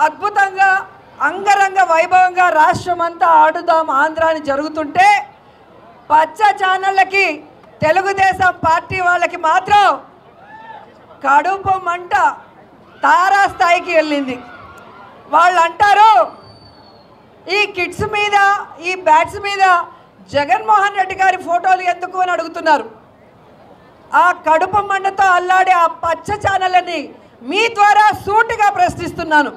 అద్భుతంగా అంగరంగ వైభవంగా రాష్ట్రమంతా ఆడుదాం ఆంధ్ర అని జరుగుతుంటే పచ్చ ఛానళ్ళకి తెలుగుదేశం పార్టీ వాళ్ళకి మాత్రం కడుపు మంట తారా స్థాయికి వెళ్ళింది. వాళ్ళు అంటారు ఈ కిడ్స్ మీద ఈ బ్యాట్స్ మీద జగన్మోహన్ రెడ్డి గారి ఫోటోలు ఎందుకు అని అడుగుతున్నారు. ఆ కడుపు మంటతో అల్లాడే ఆ పచ్చ ఛానళ్ళని మీ ద్వారా సూటిగా ప్రశ్నిస్తున్నాను.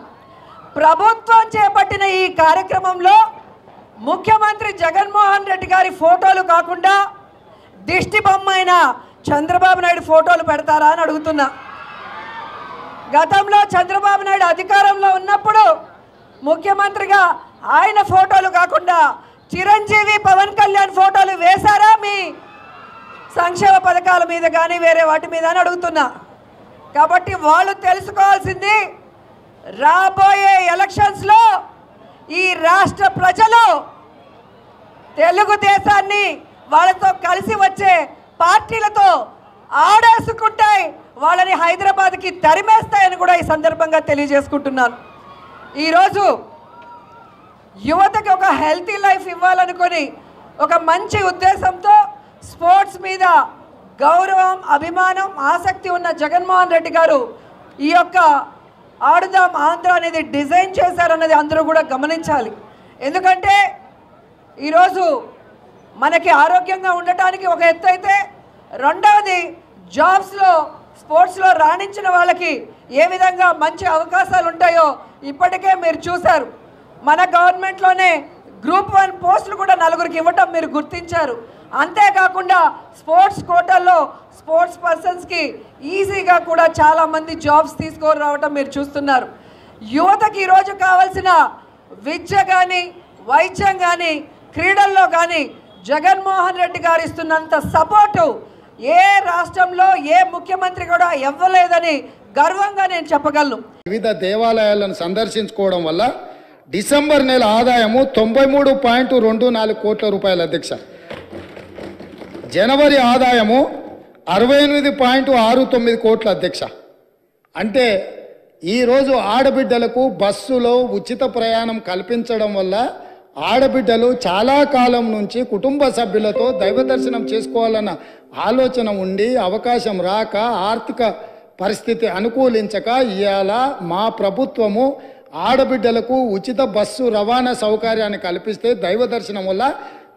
ప్రభుత్వం చేపట్టిన ఈ కార్యక్రమంలో ముఖ్యమంత్రి జగన్మోహన్ రెడ్డి గారి ఫోటోలు కాకుండా దిష్టి బొమ్మ అయిన చంద్రబాబు నాయుడు ఫోటోలు పెడతారా అని అడుగుతున్నా. గతంలో చంద్రబాబు నాయుడు అధికారంలో ఉన్నప్పుడు ముఖ్యమంత్రిగా ఆయన ఫోటోలు కాకుండా చిరంజీవి పవన్ కళ్యాణ్ ఫోటోలు వేశారా మీ సంక్షేమ పథకాల మీద కానీ వేరే వాటి మీద అని అడుగుతున్నా. కాబట్టి వాళ్ళు తెలుసుకోవాల్సింది రాబోయే ఎలక్షన్స్లో ఈ రాష్ట్ర ప్రజలు తెలుగుదేశాన్ని వాళ్ళతో కలిసి వచ్చే పార్టీలతో ఆడేసుకుంటాయి, వాళ్ళని హైదరాబాద్కి తరిమేస్తాయని కూడా ఈ సందర్భంగా తెలియజేసుకుంటున్నాను. ఈరోజు యువతకి ఒక హెల్తీ లైఫ్ ఇవ్వాలనుకొని ఒక మంచి ఉద్దేశంతో స్పోర్ట్స్ మీద గౌరవం, అభిమానం, ఆసక్తి ఉన్న జగన్మోహన్ రెడ్డి గారు ఈ యొక్క ఆడుదాం ఆంధ్ర అనేది డిజైన్ చేశారన్నది అందరూ కూడా గమనించాలి. ఎందుకంటే ఈరోజు మనకి ఆరోగ్యంగా ఉండటానికి ఒక ఎత్తు అయితే, రెండవది జాబ్స్లో స్పోర్ట్స్లో రాణించిన వాళ్ళకి ఏ విధంగా మంచి అవకాశాలు ఉంటాయో ఇప్పటికే మీరు చూశారు. మన గవర్నమెంట్లోనే గ్రూప్ 1 పోస్టులు కూడా 4గురికి ఇవ్వటం మీరు గుర్తించారు. అంతేకాకుండా స్పోర్ట్స్ కోటాల్లో స్పోర్ట్స్ పర్సన్స్కి ఈజీగా కూడా చాలామంది జాబ్స్ తీసుకొని రావటం మీరు చూస్తున్నారు. యువతకి ఈరోజు కావాల్సిన విద్య కానీ, వైద్యం కానీ, క్రీడల్లో కానీ జగన్మోహన్ రెడ్డి గారు ఇస్తున్నంత సపోర్టు ఏ రాష్ట్రంలో ఏ ముఖ్యమంత్రి కూడా ఇవ్వలేదని గర్వంగా నేను చెప్పగలను. వివిధ దేవాలయాలను సందర్శించుకోవడం వల్ల డిసెంబర్ నెల ఆదాయము 93.24 కోట్ల రూపాయల అధ్యక్ష. జనవరి ఆదాయము 68.69 కోట్ల అధ్యక్ష. అంటే ఈరోజు ఆడబిడ్డలకు బస్సులో ఉచిత ప్రయాణం కల్పించడం వల్ల ఆడబిడ్డలు చాలా కాలం నుంచి కుటుంబ సభ్యులతో దైవ దర్శనం చేసుకోవాలన్న ఆలోచన ఉండి అవకాశం రాక ఆర్థిక పరిస్థితి అనుకూలించక ఇవాళ మా ప్రభుత్వము ఆడబిడ్డలకు ఉచిత బస్సు రవాణా సౌకర్యాన్ని కల్పిస్తే దైవ దర్శనం వల్ల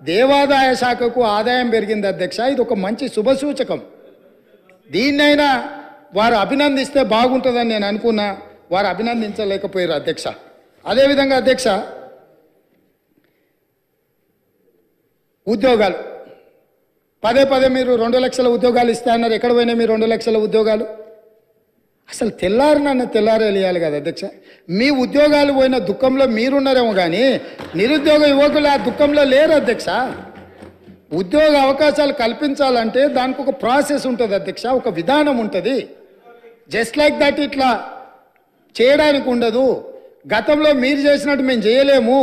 దేవాదాయ శాఖకు ఆదాయం పెరిగింది అధ్యక్ష. ఇది ఒక మంచి శుభసూచకం. దీన్నైనా వారు అభినందిస్తే బాగుంటుందని నేను అనుకున్నా, వారు అభినందించలేకపోయారు అధ్యక్ష. అదేవిధంగా అధ్యక్ష, ఉద్యోగాలు పదే పదే మీరు 2 లక్షల ఉద్యోగాలు ఇస్తా అన్నారు. ఎక్కడ పోయినాయి మీ 2 లక్షల ఉద్యోగాలు? అసలు తెల్లారే వెళ్ళాలి కదా అధ్యక్ష. మీ ఉద్యోగాలు పోయిన దుఃఖంలో మీరున్నారేమో కానీ నిరుద్యోగ యువకులు ఆ దుఃఖంలో లేరు అధ్యక్ష. ఉద్యోగ అవకాశాలు కల్పించాలంటే దానికి ఒక ప్రాసెస్ ఉంటుంది అధ్యక్ష, ఒక విధానం ఉంటుంది. జస్ట్ లైక్ దట్ ఇట్లా చేయడానికి ఉండదు. గతంలో మీరు చేసినట్టు మేము చేయలేము.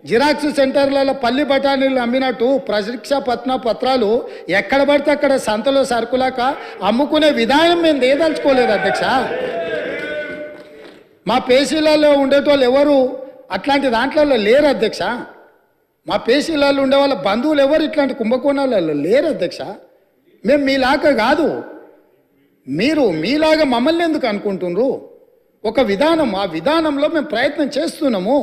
జిరాక్స్ సెంటర్లలో పల్లి బఠానీలు అమ్మినట్టు పరీక్ష పత్రాలు ఎక్కడ పడితే అక్కడ సంతలో సరుకులాక అమ్ముకునే విధానం మేము దేదలుచుకోలేదు అధ్యక్ష. మా పేషీలలో ఉండేటోళ్ళు ఎవరు అట్లాంటి దాంట్లో లేరు అధ్యక్ష. మా పేషీలలో ఉండే వాళ్ళ బంధువులు ఎవరు ఇట్లాంటి కుంభకోణాలలో లేరు అధ్యక్ష. మేము మీలాగా కాదు, మీరు మీలాగా మమ్మల్ని ఎందుకు అనుకుంటున్నారు? ఒక విధానం, ఆ విధానంలో మేము ప్రయత్నం చేస్తున్నాము.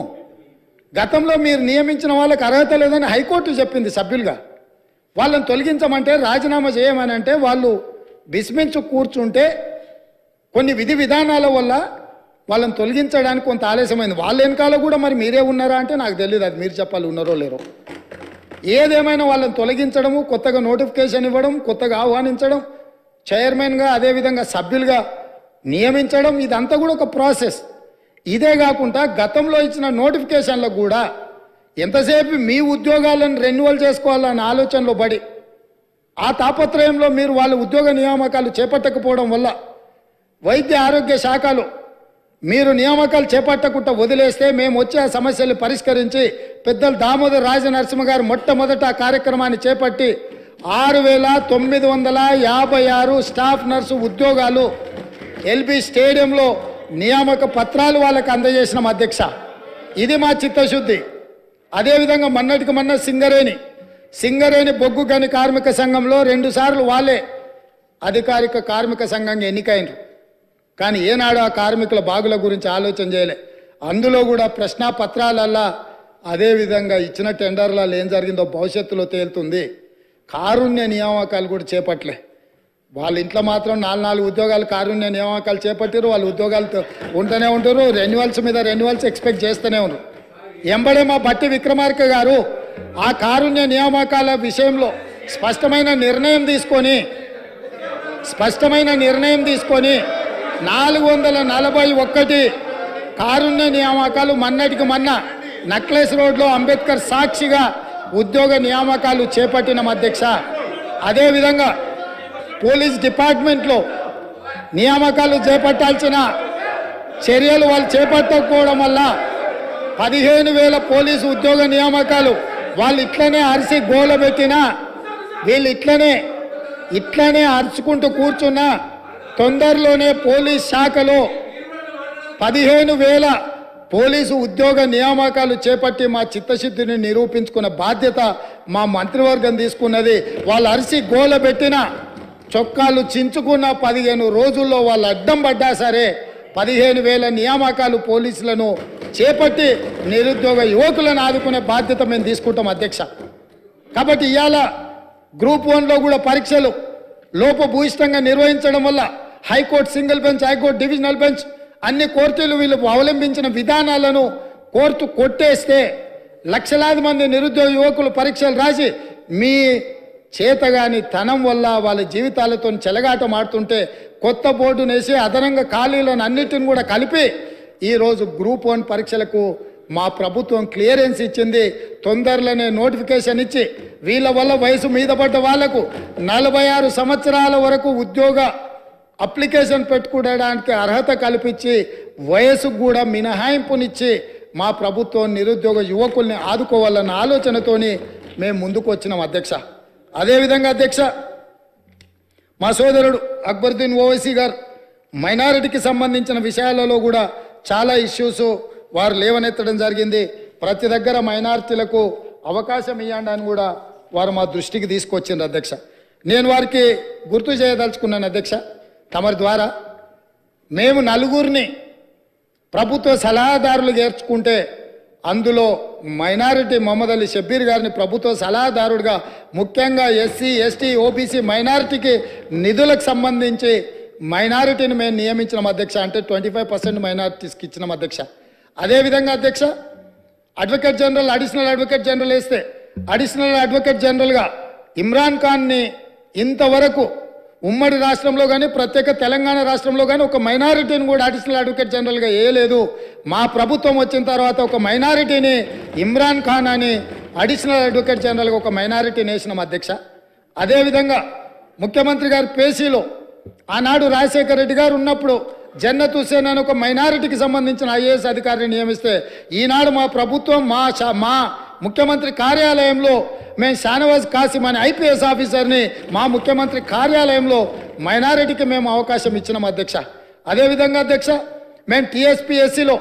గతంలో మీరు నియమించిన వాళ్ళకి అర్హత లేదని హైకోర్టు చెప్పింది సభ్యులుగా. వాళ్ళని తొలగించమంటే రాజీనామా చేయమని అంటే వాళ్ళు విస్మించు కూర్చుంటే కొన్ని విధి విధానాల వల్ల వాళ్ళని తొలగించడానికి కొంత ఆలస్యమైంది. వాళ్ళ వెనకాల కూడా మరి మీరే ఉన్నారా అంటే నాకు తెలియదు, అది మీరు చెప్పాలి ఉన్నారో లేరో. ఏదేమైనా వాళ్ళని తొలగించడము, కొత్తగా నోటిఫికేషన్ ఇవ్వడం, కొత్తగా ఆహ్వానించడం, చైర్మన్గా అదేవిధంగా సభ్యులుగా నియమించడం, ఇదంతా కూడా ఒక ప్రాసెస్. ఇదే కాకుండా గతంలో ఇచ్చిన నోటిఫికేషన్లకు కూడా ఎంతసేపు మీ ఉద్యోగాలను రెన్యువల్ చేసుకోవాలన్న ఆలోచనలో పడి ఆ తాపత్రయంలో మీరు వాళ్ళ ఉద్యోగ నియామకాలు చేపట్టకపోవడం వల్ల వైద్య ఆరోగ్య శాఖలో మీరు నియామకాలు చేపట్టకుండా వదిలేస్తే మేము వచ్చే ఆ సమస్యలు పరిష్కరించి పెద్దలు దామోదర్ రాజనరసింహ గారు మొట్టమొదట ఆ కార్యక్రమాన్ని చేపట్టి 6,956 స్టాఫ్ నర్సు ఉద్యోగాలు ఎల్బీ స్టేడియంలో నియామక పత్రాలు వాళ్ళకి అందజేసినాం అధ్యక్ష. ఇది మా చిత్తశుద్ధి. అదేవిధంగా మొన్నటికి మొన్న సింగరేణి బొగ్గు గని కార్మిక సంఘంలో 2 సార్లు వాళ్ళే అధికారిక కార్మిక సంఘంగా ఎన్నికైనరు. కానీ ఏనాడు ఆ కార్మికుల బాగుల గురించి ఆలోచన చేయలే. అందులో కూడా ప్రశ్నాపత్రాలల్లా అదేవిధంగా ఇచ్చిన టెండర్లలో ఏం జరిగిందో భవిష్యత్తులో తేలుతుంది. కారుణ్య నియామకాలు కూడా చేపట్టలే. వాళ్ళ ఇంట్లో మాత్రం 4 ఉద్యోగాలు కారుణ్య నియామకాలు చేపట్టారు. వాళ్ళు ఉద్యోగాలతో ఉంటూనే ఉంటారు. రెన్యువల్స్ మీద రెన్యువల్స్ ఎక్స్పెక్ట్ చేస్తూనే ఉన్నారు. ఎంబడే మా బట్టి విక్రమార్క గారు ఆ కారుణ్య నియామకాల విషయంలో స్పష్టమైన నిర్ణయం తీసుకొని 441 కారుణ్య నియామకాలు మొన్నటికి మొన్న నక్లెస్ రోడ్లో అంబేద్కర్ సాక్షిగా ఉద్యోగ నియామకాలు చేపట్టిన అధ్యక్ష. అదేవిధంగా పోలీస్ డిపార్ట్మెంట్లో నియామకాలు చేపట్టాల్సిన చర్యలు వాళ్ళు చేపట్టకపోవడం వల్ల 15,000 పోలీసు ఉద్యోగ నియామకాలు వాళ్ళు ఇట్లనే అరిసి గోలబెట్టినా వీళ్ళు ఇట్లనే అరుచుకుంటూ కూర్చున్నా తొందరలోనే పోలీస్ శాఖలో 15,000 పోలీసు ఉద్యోగ నియామకాలు చేపట్టి మా చిత్తశుద్ధిని నిరూపించుకున్న బాధ్యత మా మంత్రివర్గం తీసుకున్నది. వాళ్ళు అరిసి గోలబెట్టిన చొక్కాలు చించుకున్న 15 రోజుల్లో వాళ్ళు అడ్డం పడ్డా సరే 15,000 నియామకాలు పోలీసులను చేపట్టి నిరుద్యోగ యువకులను ఆదుకునే బాధ్యత మేము తీసుకుంటాం అధ్యక్ష. కాబట్టి ఇవాళ గ్రూప్ 1లో కూడా పరీక్షలు లోపభూయిష్టంగా నిర్వహించడం వల్ల high court single bench, high court divisional bench అన్ని కోర్టులు వీళ్ళు అవలంబించిన విధానాలను కోర్టు కొట్టేస్తే లక్షలాది మంది నిరుద్యోగ యువకులు పరీక్షలు రాసి మీ చేతగాని తనం వల్ల వాళ్ళ జీవితాలతో చెలగాటం ఆడుతుంటే కొత్త బోర్డును వేసి అదనంగా ఖాళీలను అన్నిటిని కూడా కలిపి ఈరోజు గ్రూప్ 1 పరీక్షలకు మా ప్రభుత్వం క్లియరెన్స్ ఇచ్చింది. తొందరలోనే నోటిఫికేషన్ ఇచ్చి వీళ్ళ వల్ల వయసు మీద పడ్డ వాళ్లకు 46 సంవత్సరాల వరకు ఉద్యోగ అప్లికేషన్ పెట్టుకోవడానికి అర్హత కల్పించి వయసుకు కూడా మినహాయింపునిచ్చి మా ప్రభుత్వం నిరుద్యోగ యువకుల్ని ఆదుకోవాలన్న ఆలోచనతోని మేము ముందుకు వచ్చినాం అధ్యక్ష. అదేవిధంగా అధ్యక్ష మా సోదరుడు అక్బరుద్దీన్ ఓవైసీ గారు మైనారిటీకి సంబంధించిన విషయాలలో కూడా చాలా ఇష్యూస్ వారు లేవనెత్తడం జరిగింది. ప్రతి దగ్గర మైనారిటీలకు అవకాశం ఇవ్వండి అని కూడా వారు మా దృష్టికి తీసుకొచ్చిండ్రు అధ్యక్ష. నేను వారికి గుర్తు చేయదలుచుకున్నాను అధ్యక్ష. తమరి ద్వారా మేము 4 ప్రభుత్వ సలహాదారులు చేర్చుకుంటే అందులో మైనారిటీ మొహమ్మద్ అలీ షబ్బీర్ గారిని ప్రభుత్వ సలహాదారుడిగా ముఖ్యంగా ఎస్సీ, ఎస్టీ, ఓబీసీ మైనారిటీకి నిధులకు సంబంధించి మైనారిటీని మేము నియమించిన అధ్యక్ష. అంటే 25% మైనారిటీస్కి ఇచ్చిన అధ్యక్ష. అదేవిధంగా అధ్యక్ష advocate general, additional advocate general వేస్తే అడిషనల్ అడ్వకేట్ జనరల్గా ఇమ్రాన్ ఖాన్ని ఇంతవరకు ఉమ్మడి రాష్ట్రంలో కానీ ప్రత్యేక తెలంగాణ రాష్ట్రంలో కానీ ఒక మైనారిటీని కూడా అడిషనల్ అడ్వకేట్ జనరల్గా వేయలేదు. మా ప్రభుత్వం వచ్చిన తర్వాత ఒక మైనారిటీని ఇమ్రాన్ ఖాన్ అని అడిషనల్ అడ్వకేట్ జనరల్గా ఒక మైనారిటీని వేసినాం అధ్యక్ష. అదేవిధంగా ముఖ్యమంత్రి గారి పేసీలో ఆనాడు రాజశేఖర రెడ్డి గారు ఉన్నప్పుడు జన్నత్ హుస్సేన్ అని ఒక మైనారిటీకి సంబంధించిన ఐఏఎస్ అధికారిని నియమిస్తే ఈనాడు మా ప్రభుత్వం మా ముఖ్యమంత్రి కార్యాలయంలో మేము షానవాజ్ కాసిం అనే ఐపీఎస్ ఆఫీసర్ని మా ముఖ్యమంత్రి కార్యాలయంలో మైనారిటీకి మేము అవకాశం ఇచ్చినాం అధ్యక్ష. అదేవిధంగా అధ్యక్ష మేము టీఎస్పీఎస్సీలో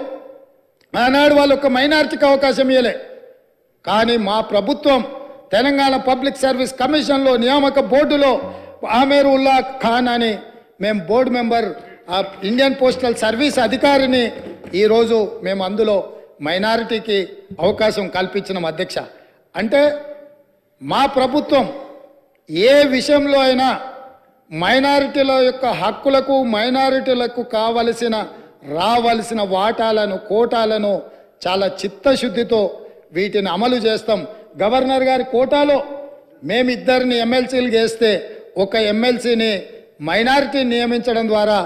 ఆనాడు వాళ్ళు ఒక మైనారిటీకి అవకాశం ఇవ్వలే. కానీ మా ప్రభుత్వం తెలంగాణ పబ్లిక్ సర్వీస్ కమిషన్లో నియామక బోర్డులో ఆమేర్ ఉల్లా ఖాన్ అని మేము board member Indian postal service అధికారిని ఈరోజు మేము అందులో మైనారిటీకి అవకాశం కల్పించినాం అధ్యక్ష. అంటే మా ప్రభుత్వం ఏ విషయంలో అయినా మైనారిటీల యొక్క హక్కులకు, మైనారిటీలకు రావలసిన వాటాలను, కోటాలను చాలా చిత్తశుద్ధితో వీటిని అమలు చేస్తాం. గవర్నర్ గారి కోటాలో మేము 2 ఎమ్మెల్సీలు చేస్తే ఒక ఎమ్మెల్సీని మైనారిటీ నియమించడం ద్వారా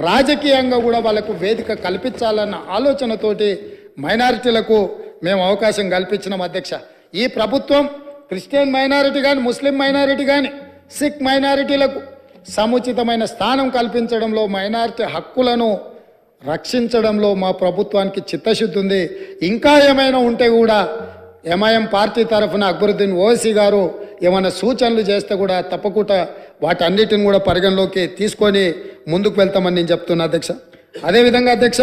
రాజకీయంగా కూడా వాళ్ళకు వేదిక కల్పించాలన్న ఆలోచనతోటి మైనారిటీలకు మేము అవకాశం కల్పించినాం అధ్యక్ష. ఈ ప్రభుత్వం క్రిస్టియన్ మైనారిటీ కానీ, ముస్లిం మైనారిటీ కానీ, సిక్ మైనారిటీలకు సముచితమైన స్థానం కల్పించడంలో, మైనారిటీ హక్కులను రక్షించడంలో మా ప్రభుత్వానికి చిత్తశుద్ధి ఉంది. ఇంకా ఏమైనా ఉంటే కూడా ఎంఐఎం పార్టీ తరఫున అక్బరుద్దీన్ ఓవైసీ గారు ఏమైనా సూచనలు చేస్తే కూడా తప్పకుండా వాటన్నిటిని కూడా పరిగణలోకి తీసుకొని ముందుకు వెళ్తామని నేను చెప్తున్నా అధ్యక్ష. అదేవిధంగా అధ్యక్ష